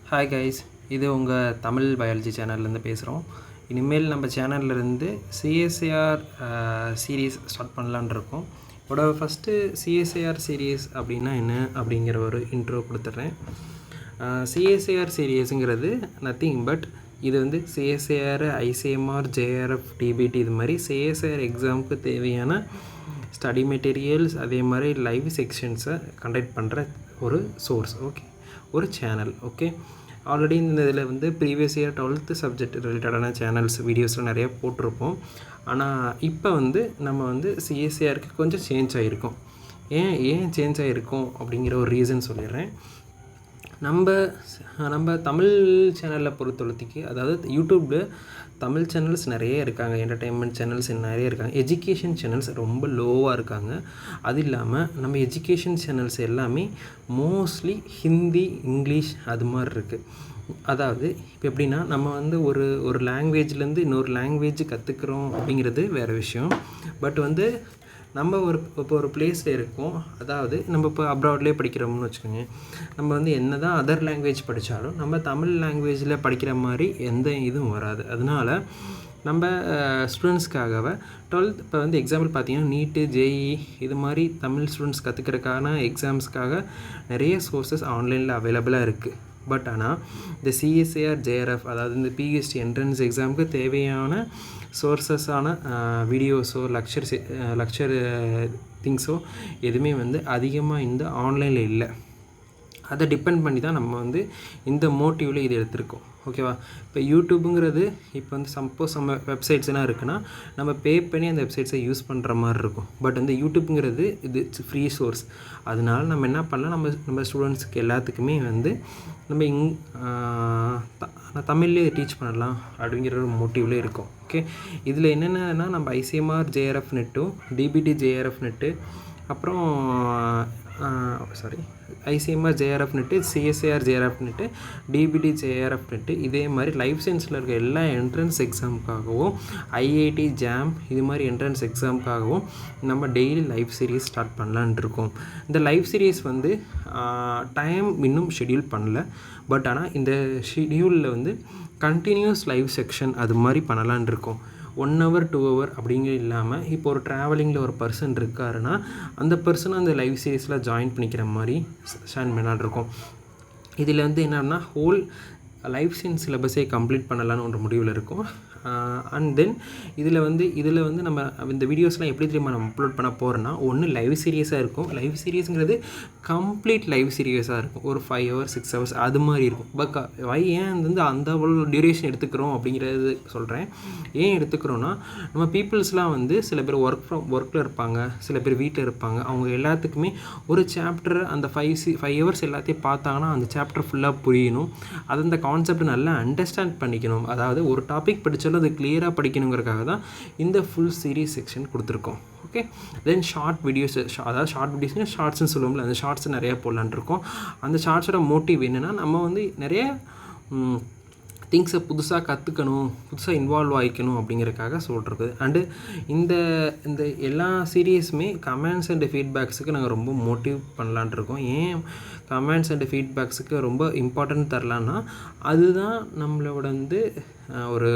Hi guys, இது உங்கள் Tamil biology சேனல்லேருந்து பேசுகிறோம். இனிமேல் நம்ம சேனல்லேருந்து சிஎஸ்ஐஆர் சீரீஸ் ஸ்டார்ட் பண்ணலான் இருக்கோம். இதோட ஃபஸ்ட்டு சிஎஸ்ஐஆர் சீரீஸ் அப்படின்னா என்ன அப்படிங்கிற ஒரு இன்ட்ரோ கொடுத்துட்றேன். சிஎஸ்ஐஆர் சீரீஸுங்கிறது நத்திங் பட் இது வந்து சிஎஸ்ஐஆர், ஐசிஎம்ஆர், ஜேஆர்எஃப், டிபிடி இது மாதிரி சிஎஸ்ஐஆர் எக்ஸாமுக்கு தேவையான ஸ்டடி மெட்டீரியல்ஸ் அதே மாதிரி லைவ் செக்ஷன்ஸை கண்டக்ட் பண்ணுற ஒரு சோர்ஸ். ஓகே, ஒரு சேனல். ஓகே, ஆல்ரெடி இந்த இதில் வந்து ப்ரீவியஸ் இயர் 12th சப்ஜெக்ட் ரிலேட்டடான சேனல்ஸ் வீடியோஸ்லாம் நிறைய போட்டிருப்போம். ஆனால் இப்போ வந்து நம்ம வந்து சிஎஸ்ஐஆருக்கு கொஞ்சம் சேஞ்ச் ஆகிருக்கோம். ஏன் சேஞ்ச் ஆகிருக்கோம் அப்படிங்கிற ஒரு ரீசன் சொல்லிடுறேன். நம்ம தமிழ் சேனலில் பொறுத்தளவுக்கு, அதாவது யூடியூப்பில் தமிழ் சேனல்ஸ் நிறைய இருக்காங்க, என்டர்டெயின்மெண்ட் சேனல்ஸ் நிறைய இருக்காங்க, எஜுகேஷன் சேனல்ஸ் ரொம்ப லோவாக இருக்காங்க. அது இல்லாமல் நம்ம எஜுகேஷன் சேனல்ஸ் எல்லாமே மோஸ்ட்லி ஹிந்தி, இங்கிலீஷ் அது மாதிரி இருக்குது. அதாவது இப்போ எப்படின்னா, நம்ம வந்து ஒரு லாங்குவேஜ்லேருந்து இன்னொரு லாங்குவேஜ் கற்றுக்குறோம் அப்படிங்கிறது வேறு விஷயம். பட் வந்து நம்ம இப்போ ஒரு பிளேஸில் இருக்கோம், அதாவது நம்ம இப்போ அப்ராட்லேயே படிக்கிறோம்னு வச்சுக்கோங்க. நம்ம வந்து என்ன தான் அதர் லாங்குவேஜ் படித்தாலும் நம்ம தமிழ் லாங்குவேஜில் படிக்கிற மாதிரி எந்த இதுவும் வராது. அதனால் நம்ம ஸ்டூடெண்ட்ஸ்க்காகவே 12th இப்போ வந்து எக்ஸாம்பிள் பார்த்திங்கன்னா நீட்டு, ஜேஇ இது மாதிரி தமிழ் ஸ்டூடெண்ட்ஸ் கற்றுக்கிறதுக்கான எக்ஸாம்ஸ்க்காக நிறைய சோர்ஸஸ் ஆன்லைனில் அவைலபிளாக இருக்குது. பட் ஆனால் இந்த சிஎஸ்ஐஆர், ஜேஆர்எஃப் அதாவது இந்த பிஹெச்டி என்ட்ரன்ஸ் எக்ஸாமுக்கு தேவையான சோர்ஸஸான வீடியோஸோ லெக்சர் திங்ஸோ எதுவுமே வந்து அதிகமாக இந்த ஆன்லைனில் இல்லை. அதை டிபெண்ட் பண்ணி தான் நம்ம வந்து இந்த மோட்டிவில் இது எடுத்திருக்கோம். ஓகேவா? இப்போ யூடியூப்புங்கிறது இப்போ வந்து சப்போஸ் நம்ம வெப்சைட்ஸ்லாம் இருக்குன்னா நம்ம பே பண்ணி அந்த வெப்சைட்ஸை யூஸ் பண்ணுற மாதிரி இருக்கும். பட் வந்து யூடியூப்புங்கிறது இது ஃப்ரீ சோர்ஸ். அதனால நம்ம என்ன பண்ணலாம், நம்ம ஸ்டூடெண்ட்ஸுக்கு எல்லாத்துக்குமே வந்து நம்ம தமிழ்லேயே டீச் பண்ணலாம் அப்படிங்கிற ஒரு மோட்டிவில் இருக்கும். ஓகே, இதில் என்னென்னா நம்ம ஐசிஎம்ஆர், ஜேஆர்எஃப் நெட்டும், டிபிடி ஜேஆர்எஃப் நெட்டு, அப்புறம் ICMR JRF net, CSIR JRF net, DBT JRF net, இதே மாதிரி லைஃப் சயின்ஸில் இருக்க எல்லா என்ட்ரன்ஸ் எக்ஸாமுக்காகவும், ஐஐடி, ஜாம் இது மாதிரி என்ட்ரன்ஸ் எக்ஸாமுக்காகவும் நம்ம டெய்லி லைவ் சீரீஸ் ஸ்டார்ட் பண்ணலான் இருக்கோம். இந்த லைவ் சீரீஸ் வந்து டைம் இன்னும் ஷெட்யூல் பண்ணல. பட் ஆனால் இந்த ஷெட்யூலில் வந்து கண்டினியூஸ் லைவ் செக்ஷன் அது மாதிரி பண்ணலான் இருக்கோம். 1 hour 2 hour அப்படிங்கிற இல்லாமல், இப்போ ஒரு ட்ராவலிங்கில் ஒரு பர்சன் இருக்காருன்னா அந்த பர்சனை அந்த லைவ் சீரீஸில் ஜாயின் பண்ணிக்கிற மாதிரி ஸ்டாண்ட் பண்ணலான்ருக்கோம். இதில் வந்து என்னென்னா ஹோல் லைஃப் சயின்ஸ் சிலபஸே கம்ப்ளீட் பண்ணலான்னு ஒரு முடிவில் இருக்கும். அண்ட் தென் இதில் வந்து நம்ம இந்த வீடியோஸ்லாம் எப்படி தெரியுமா நம்ம அப்லோட் பண்ண போகிறோன்னா, ஒன்று லைவ் சீரியஸாக இருக்கும். லைவ் சீரியஸுங்கிறது கம்ப்ளீட் லைவ் சீரியஸாக இருக்கும். ஒரு 5 hours 6 hours அது மாதிரி இருக்கும். பட் ஏன் வந்து அந்த அவ்வளோ டியூரேஷன் எடுத்துக்கிறோம் அப்படிங்கிறது சொல்கிறேன். ஏன் எடுத்துக்கிறோன்னா, நம்ம பீப்புள்ஸ்லாம் வந்து சில பேர் ஒர்க்கில் இருப்பாங்க, சில பேர் வீட்டில் இருப்பாங்க. அவங்க எல்லாத்துக்குமே ஒரு சாப்டர் அந்த 5 hours எல்லாத்தையும் பார்த்தாங்கன்னா அந்த சாப்டர் ஃபுல்லாக புரியணும். அது அந்த கான்செப்ட் நல்லா அண்டர்ஸ்டாண்ட் பண்ணிக்கணும். அதாவது ஒரு டாபிக் படித்தாலும் அது கிளியராக படிக்கணுங்கிறதுக்காக தான் இந்த ஃபுல் சீரீஸ் செக்ஷன் கொடுத்துருக்கோம். ஓகே, தென் ஷார்ட் வீடியோஸ், அதாவது ஷார்ட் வீடியோஸ்னால் ஷார்ட்ஸ்னு சொல்லுவோம்ல, அந்த ஷார்ட்ஸ் நிறையா போடலான் இருக்கோம். அந்த ஷார்ட்ஸோட மோட்டிவ் என்னென்னா, நம்ம வந்து நிறைய திங்ஸை புதுசாக கற்றுக்கணும், புதுசாக இன்வால்வ் ஆகிக்கணும் அப்படிங்கிறதுக்காக சொல்கிறது. அண்டு இந்த எல்லா சீரியஸுமே கமெண்ட்ஸ் அண்ட் ஃபீட்பேக்ஸுக்கு நாங்கள் ரொம்ப மோட்டிவ் பண்ணலான் இருக்கோம். ஏன் கமெண்ட்ஸ் அண்ட் ஃபீட்பேக்ஸுக்கு ரொம்ப இம்பார்ட்டன்ட் தரலான்னா, அதுதான் நம்மளோட வந்து ஒரு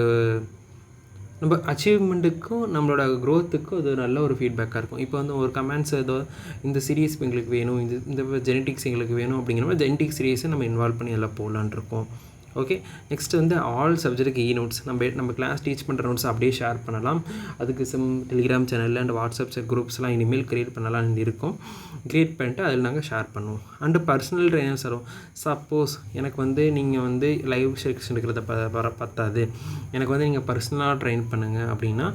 நம்ம அச்சீவ்மெண்ட்டுக்கும் நம்மளோட க்ரோத்துக்கும் அது நல்ல ஒரு ஃபீட்பேக்காக இருக்கும். இப்போ வந்து ஒரு கமெண்ட்ஸ் ஏதோ இந்த சீரீஸ் எங்களுக்கு வேணும், இந்த ஜெனட்டிக்ஸ் எங்களுக்கு வேணும் அப்படிங்கிற மாதிரி ஜெனட்டிக் சீரீஸை நம்ம இன்வால்வ் பண்ணி எல்லாம் போடலான் இருக்கோம். ஓகே, நெக்ஸ்ட் வந்து ஆல் சப்ஜெக்ட்டுக்கு நோட்ஸ் நம்ம கிளாஸ் டீச் பண்ணுற நோட்ஸ் அப்படியே ஷேர் பண்ணலாம். அதுக்கு டெலிகிராம் சேனலில் அண்ட் வாட்ஸ்அப் குரூப்ஸ்லாம் இனிமேல் க்ரியேட் பண்ணலாம் இருக்கும். க்ரியேட் பண்ணிட்டு அதில் நாங்கள் ஷேர் பண்ணுவோம். அண்டு பர்சனல் ட்ரைனர்ஸ் வரும். சப்போஸ் எனக்கு வந்து நீங்கள் வந்து லைவ் செக்ஷன் இருக்கிறத பத்தாது, எனக்கு வந்து நீங்கள் பர்சனலாக ட்ரைன் பண்ணுங்கள் அப்படின்னா,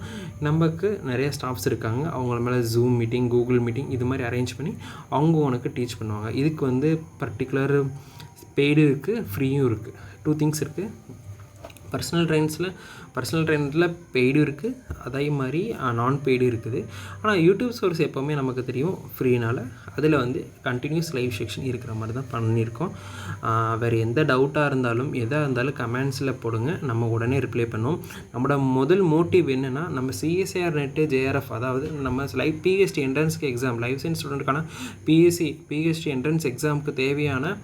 நமக்கு நிறைய ஸ்டாஃப்ஸ் இருக்காங்க. அவங்கள மேலே ஜூம் மீட்டிங், கூகுள் மீட்டிங் இது மாதிரி அரேஞ்ச் பண்ணி அவங்க உனக்கு டீச் பண்ணுவாங்க. இதுக்கு வந்து பர்டிகுலர் பெய்டு இருக்குது, ஃப்ரீயும் இருக்குது. 2 things இருக்குது. பர்சனல் ட்ரைனரில் பெய்டும் இருக்குது, அதே மாதிரி நான் பெய்டு இருக்குது. ஆனால் யூடியூப் சோர்ஸ் எப்போவுமே நமக்கு தெரியும் ஃப்ரீனால், அதில் வந்து கண்டினியூஸ் லைவ் செக்ஷன் இருக்கிற மாதிரி தான் பண்ணியிருக்கோம். வேறு எந்த டவுட்டாக இருந்தாலும் எதாக இருந்தாலும் கமெண்ட்ஸில் போடுங்க, நம்ம உடனே ரிப்ளை பண்ணுவோம். நம்மளோட முதல் மோட்டிவ் என்னென்னா, நம்ம சிஎஸ்ஐஆர் நெட்டு, ஜேஆர்எஃப் அதாவது நம்ம பிஹெச்டி என்ட்ரன்ஸ்க்கு எக்ஸாம் லைஃப் சயின்ஸ் ஸ்டூடெண்ட்டுக்கான பிஹெச்டி என்ட்ரன்ஸ் எக்ஸாமுக்கு தேவையான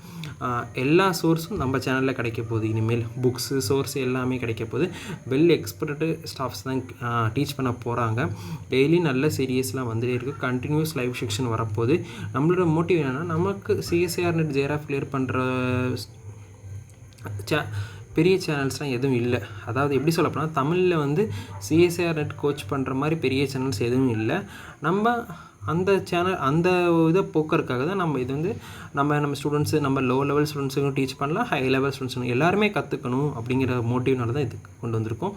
எல்லா சோர்ஸும் நம்ம சேனலில் கிடைக்க போகுது. இனிமேல் புக்ஸு சோர்ஸ் எல்லாமே கிடைக்க போகுது. வெல் எக்ஸ்பர்ட்டு ஸ்டாஃப்ஸ் தான் டீச் பண்ண போகிறாங்க. டெய்லி நல்ல சீரியஸ்லாம் வந்துட்டே இருக்குது. கண்டினியூஸ் லைவ் செக்ஷன் வரப்போகுது. நம்மளோட மோட்டிவ் என்னென்னா, நமக்கு சிஎஸ்ஐஆர் நெட் ஜேஆர்எஃப் கிளியர் பண்ணுற பெரிய சேனல்ஸ்லாம் எதுவும் இல்லை. அதாவது எப்படி சொல்ல போனால், தமிழில் வந்து சிஎஸ்ஐஆர் நெட் கோச் பண்ணுற மாதிரி பெரிய சேனல்ஸ் எதுவும் இல்லை. நம்ம அந்த சேனல் அந்த இதை போக்குறதுக்காக தான் நம்ம இது வந்து நம்ம ஸ்டூடெண்ட்ஸு, நம்ம லோ லெவல் ஸ்டூடெண்ட்ஸுக்கும் டீச் பண்ணலாம், ஹை லெவல் ஸ்டூடெண்ட்ஸுக்கும் எல்லாருமே கற்றுக்கணும் அப்படிங்கிற மோட்டிவ்னால தான் இது கொண்டு வந்திருக்கோம்.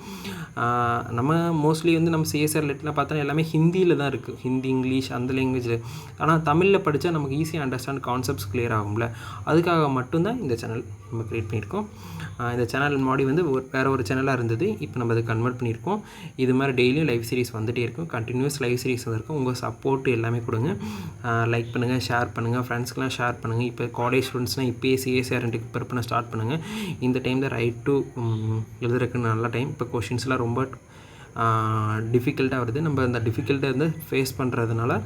நம்ம மோஸ்ட்லி வந்து நம்ம சிஎஸ்ஆர் நெட்லாம் பார்த்தா எல்லாமே ஹிந்தியில் தான் இருக்குது. ஹிந்தி, இங்கிலீஷ் அந்த லாங்குவேஜில். ஆனால் தமிழில் படித்தா நமக்கு ஈஸியாக அண்டர்ஸ்டாண்ட் கான்செப்ட்ஸ் கிளியர் ஆகும்ல. அதுக்காக மட்டும்தான் இந்த சேனல் நம்ம க்ரியேட் பண்ணியிருக்கோம். இந்த சேனல் முன்னாடி வந்து வேறு ஒரு சேனலாக இருந்தது. இப்போ நம்ம அதை கன்வெர்ட் பண்ணியிருக்கோம். இது மாதிரி டெய்லியும் லைவ் சீரிஸ் வந்துகிட்டே இருக்கும். கண்டினியூஸ் லைவ் சீரிஸ் வந்துருக்கும். உங்கள் சப்போர்ட் எல்லாமே கொடுங்க. லைக் பண்ணுங்கள், ஷேர் பண்ணுங்கள், ஃப்ரெண்ட்ஸ்க்கெலாம் ஷேர் பண்ணுங்கள். இப்போ காலேஜ் ஸ்டூடெண்ட்ஸ்னால் இப்போயே சிஎஸ்ஆர் ப்ரிப்பேர் பண்ண ஸ்டார்ட் பண்ணுங்கள். இந்த டைம் தான் ரைட் டு எழுதுறதுக்கு நல்ல டைம். இப்போ கொஷின்ஸ்லாம் ரொம்ப டிஃபிகல்ட்டாக வருது. நம்ம அந்த டிஃபிகல்ட்டாக வந்து ஃபேஸ் பண்ணுறதுனால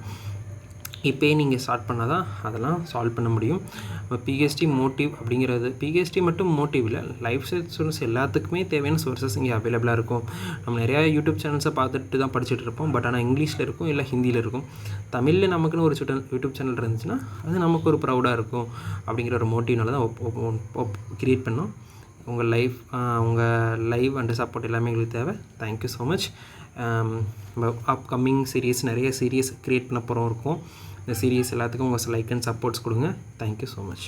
இப்போயே நீங்கள் ஸ்டார்ட் பண்ணால் தான் அதெல்லாம் சால்வ் பண்ண முடியும். இப்போ பிஹெச்டி மோட்டிவ் அப்படிங்கிறது, பிஹெச்டி மட்டும் மோட்டிவ் இல்லை, லைஃப் ஸ்டூடெண்ட்ஸ் எல்லாத்துக்குமே தேவையான சோர்ஸஸ் இங்கே அவைலபிளாக இருக்கும். நம்ம நிறையா யூடியூப் சேனல்ஸை பார்த்துட்டு தான் படிச்சுட்டு இருப்போம். பட் ஆனால் இங்கிலீஷில் இருக்கும், இல்லை ஹிந்தியில் இருக்கும். தமிழில் நமக்குன்னு ஒரு யூடியூப் சேனல் இருந்துச்சுன்னா அது நமக்கு ஒரு ப்ரௌடாக இருக்கும் அப்படிங்கிற ஒரு மோட்டிவ்னால தான் க்ரியேட் பண்ணோம். உங்கள் லைவ் அண்ட் சப்போர்ட் எல்லாமே எங்களுக்கு தேவை. Thank you so much. Upcoming series நிறைய சீரீஸ் க்ரியேட் பண்ண போகிறோம் இருக்கும். இந்த சீரீஸ் எல்லாத்துக்கும் உங்கள் லைக் அண்ட் சப்போர்ட்ஸ் கொடுங்க. Thank you so much.